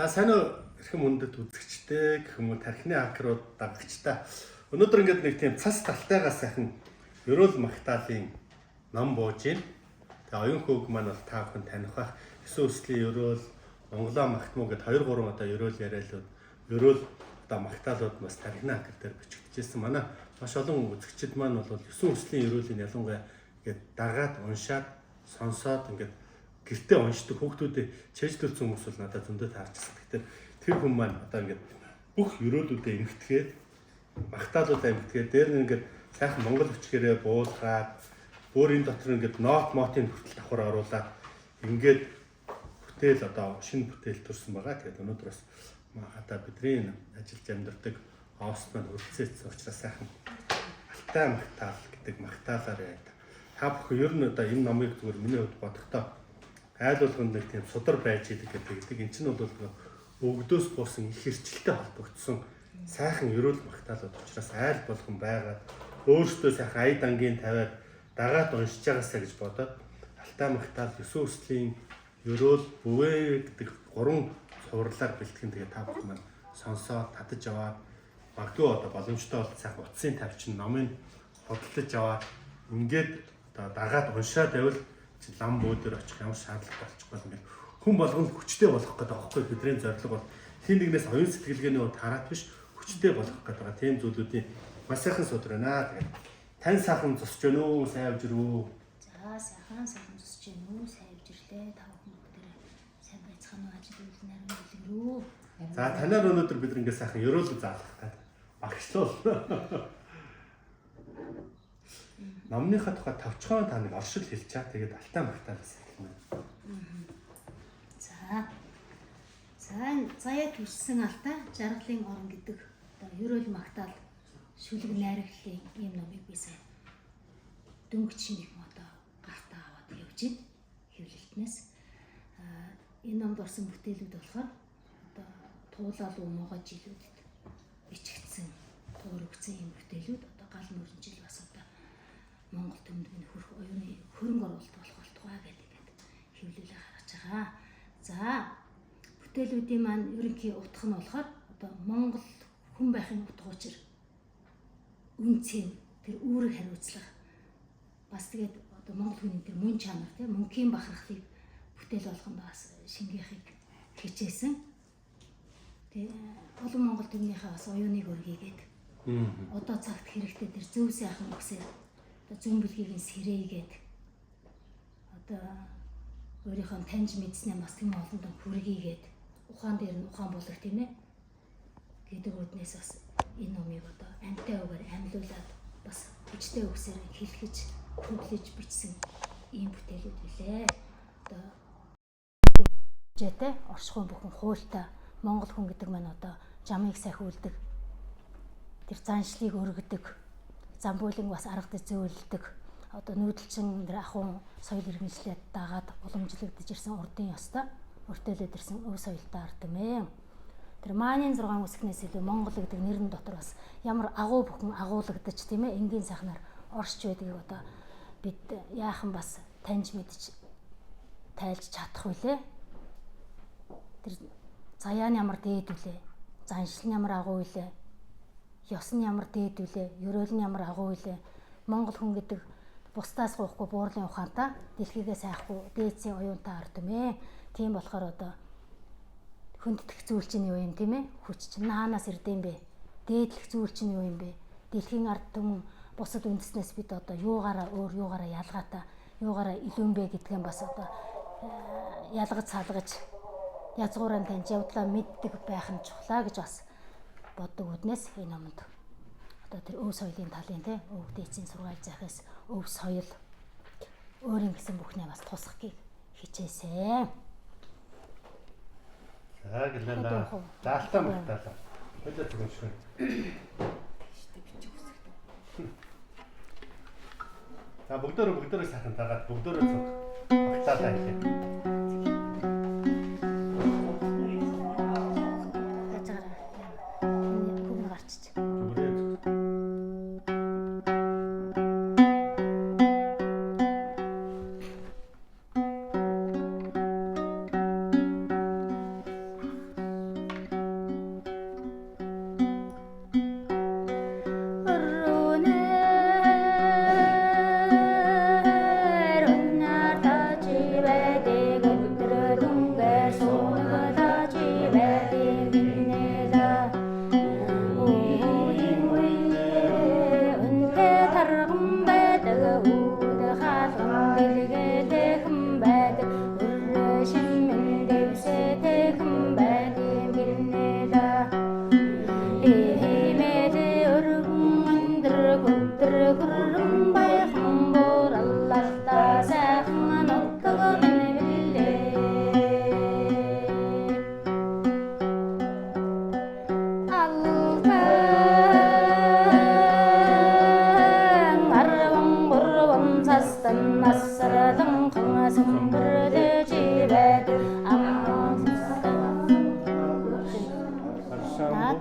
За сайн уу эрхэм хүндэт үзэгчтэй гэх юм уу тархины хакерууд дагагчтай. Өнөөдөр ингээд нэг тийм цас талтайгаас сайхан ерөөл магтаалын ном бууж байна. Тэгээ оюун хөөг маань бол та бүхэн таних бах. Эсвэн өслийн ерөөл, Монголоо магтмуу гэд 2-3 одоо ерөөл яриалууд, ерөөл одоо магтаалууд бас тархины хакер дээр бичигдчихсэн. Манай маш олон үзэгчид маань бол эсвэн өслийн ерөөлийн ялангуяа ингээд дагаад уншаад сонсоод ингээд гэртээ уншдаг хүүхдүүдэд чэйжлүүлсэн хүмүүс бол надад зөндөө таарчихсан. Тэгэхээр тэр хүн маань одоо ингээд бүх ерөөлүүдэд эмгэтгээд магтаалуудаа эмгэтгээд дээр нь ингээд сайхан монгол хүчгээрээ буулгаад өөр энэ дотор ингээд нот мотын хүртэл давхар оруулаад ингээд бүтээл одоо шинэ бүтээл төрсэн байгаа. Тэгээд өнөөдөр бас одоо бидний ажиллаж амьдардаг ост маань өрцөөс учраас сайхан алтай магтаал гэдэг магтаалаар яа. Та бүхэн ер нь одоо энэ номыг зүгээр миний хувьд бодохдоо айл болгонд нэг тийм судар байж идэг гэдэг. Энэ чинь бол өгдөөс буусан их хэрчилтэй холбогдсон сайхан ерөөл магтаалууд учраас айл болгон байгаад өөртөө сайхан ая дангийн тавиад дагаад уншиж байгаасаа гэж бодоод алтай магтаал 9 өслийн ерөөл бүвээ гэдэг 3 цувралаар бэлтгэн. Тэгээ та бүхэн маань сонсоод татаж аваад магадгүй одоо боломжтой бол сайхан утсын тавьчин номыг худалдаж аваад ингээд одоо дагаад уншаад байвал лам бөөдөр очих ямар шаардлага болчихгүй юм. Хүн болгонд хүчтэй болох гэдэг аахгүй бидний зорилго бол хин нэгнээс оюун сэтгэлгээний хувьд хараад биш хүчтэй болох гэдэг байгаа. Тийм зүйлүүдийн маш сайхан судар байна. Тэгээд тань сайхан зусч гэнэ үү, сайвж ирүү. За сайхан зусч гэнэ үү, сайвж ирлээ. Та бүхэн бүгдээ сайн байцгаана уу, ажил үйл нарийн дэлгэрүү. За танаар өнөөдөр бид ингээд сайхан ерөөлөг заалах гэдэг. Багшлуул. Номныхаа тухай тавчхан та нэг оршил хэлж чаа. Тэгээд алтай магтаалаас хэлмээр. За яг хүссэн алтай жаргалын орон гэдэг одоо ерөөл магтаал шүлэг найрагдлын ийм номыг би сайн дөнгөж шинэх одоо гартаа аваад явж байна. Хэвлэлтнээс энэ номд орсон бүтээлүүд болохоор одоо туулал умоогоо жилүүдэд бичигдсэн туур өгсөн юм бүтээлүүд одоо гал мөрөнжил бас одоо Монгол төмдгийн хөрх оюуны хөрөнгө оруулалт болох болтугай гэдэг хэвлэлээ гаргаж байгаа. За бүтээлүүдийн маань ерөнхий утга нь болохоор одоо Монгол хүн байхын утга учир үнцэн тэр үүрэг хариуцлага бас тэгээд одоо Монгол хүний тэр мөн чанар тийм мөнхийн бахархлыг бүтээл болгонд бас шингээхийг хичээсэн. Тэгээ олон Монгол төмнийхээ бас оюуныг өргийгээд одоо цагт хэрэгтэй тэр зөв сайхан үгсээр зүүн бэлгийн сэрээгээд одоо өөрийнхөө таньж мэдснээ бас тийм олондоо хүргийгээд ухаан дээр нь ухаан болох тийм ээ гэдэг үднээс бас энэ номыг одоо амтай үгээр амьлуулад бас хүчтэй үгсээр хэлхэж хөглөж бичсэн ийм бүтээлүүд билээ. Одоо житэй оршихуйн бүхэн хуультай Монгол хүн гэдэг маань одоо жамыг сахиулдаг тэр заншлыг өргөдөг замбуулын бас арга зөөлдөг одоо нүүдэлчин тэр ахуйн соёл иргэншлээд дагаад уламжлагдж ирсэн урдын ёстой өртөөлөд ирсэн өв соёлтой ард юм ээ. Тэр Маанийн 6 үсгнээс илүү Монгол гэдэг нэрн дотор бас ямар агуу бүхэн агуулгадаж тийм ээ энгийн сайхнаар оршиж байдгийг одоо бид яахан бас таньж мэдж тайлж чадах вүлээ. Тэр заяа нь ямар дээд вүлээ, заншил нь ямар агуу вүлээ, ёс нь ямар дээд вүлээ, ерөөл нь ямар агуу вүлээ. Монгол хүн гэдэг бусдаас гоохгүй буурлын ухаантай, дэлхийгээ сайхгүй дээдсийн оюунтай ард юм ээ. Тийм болохоор одоо хүнддэх зүйл чинь юу юм тийм ээ? Хүч чинь наанаас ирдэм бэ? Дээдлэх зүйл чинь юу юм бэ? Дэлхийн ард түмэн бусад үндэснээс бид одоо юугаараа өөр юугаараа ялгаатай, юугаараа илүү юм бэ гэдгэн бас одоо ялгаж салгаж язгуураа таньж явдлаа мэддэг байх нь чухлаа гэж бас боддог үднээс энэ номонд одоо тэр өв соёлын талын тий өв дээдсийн сургаал захиас өв соёл өөрийн гэсэн бүхнээ бас тусахыг хичээсэн. За гэлээ даалтаа магтаалаа. Хойлоо зүгшгүй. За бүгдөө сайхан дагаад бүгдөө зүг магтаалаа хэлээ.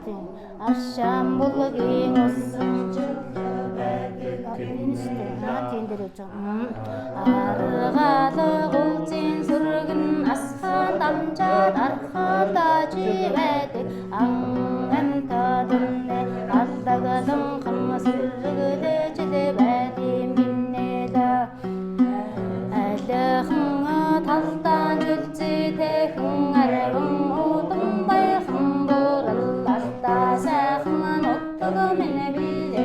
тийм аршаан булгийн усан тийм дээр явж байгаа. Аргаалга уулзын сүргэн асхан дамжаад архадаж байдаг амтадны аллаглан хамас сүргэлж байдаг юм гинэда алхан талдан үлзэтэхэн арган удам байхан бураллалта сайхан оттого минь билээ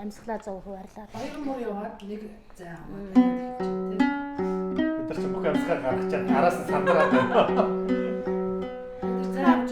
амьсгалаа 100% хуваарлаа. Хоёр муу яваад нэг зай хамаад. Бид нар ч бүх амьсгаа гаргачаад араас нь сандраад байна. Зай авч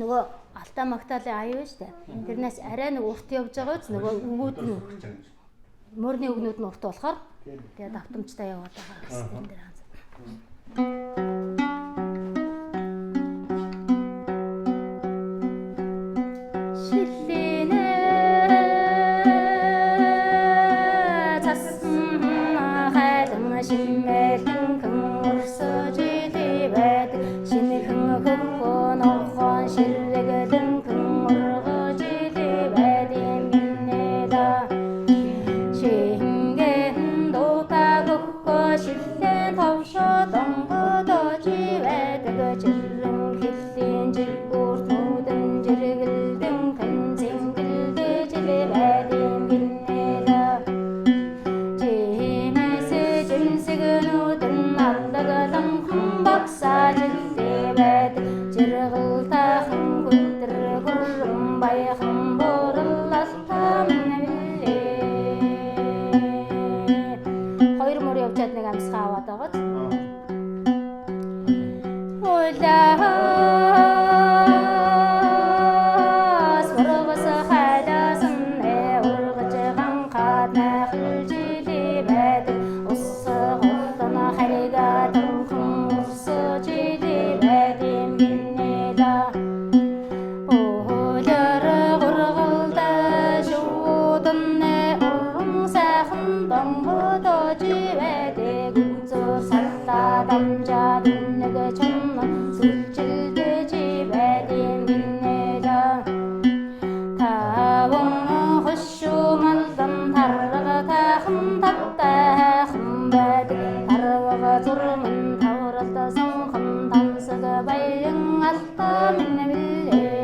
нөгөө алтаа магтаалын аюу шүү дээ. Тэрнээс арай нэг урт явж байгаа үз нөгөө өгөөд нь мөрний өгнүүд нь урт болохоор тэгээд автомжтай яваад байгаа гэсэн дээр хаан. Shillen tavşa damgada таван хошумалдан тарга тахан таптахан байдаг тарга зурмын тавралда сонхон тансаг баян алта минвэлээ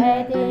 Wedding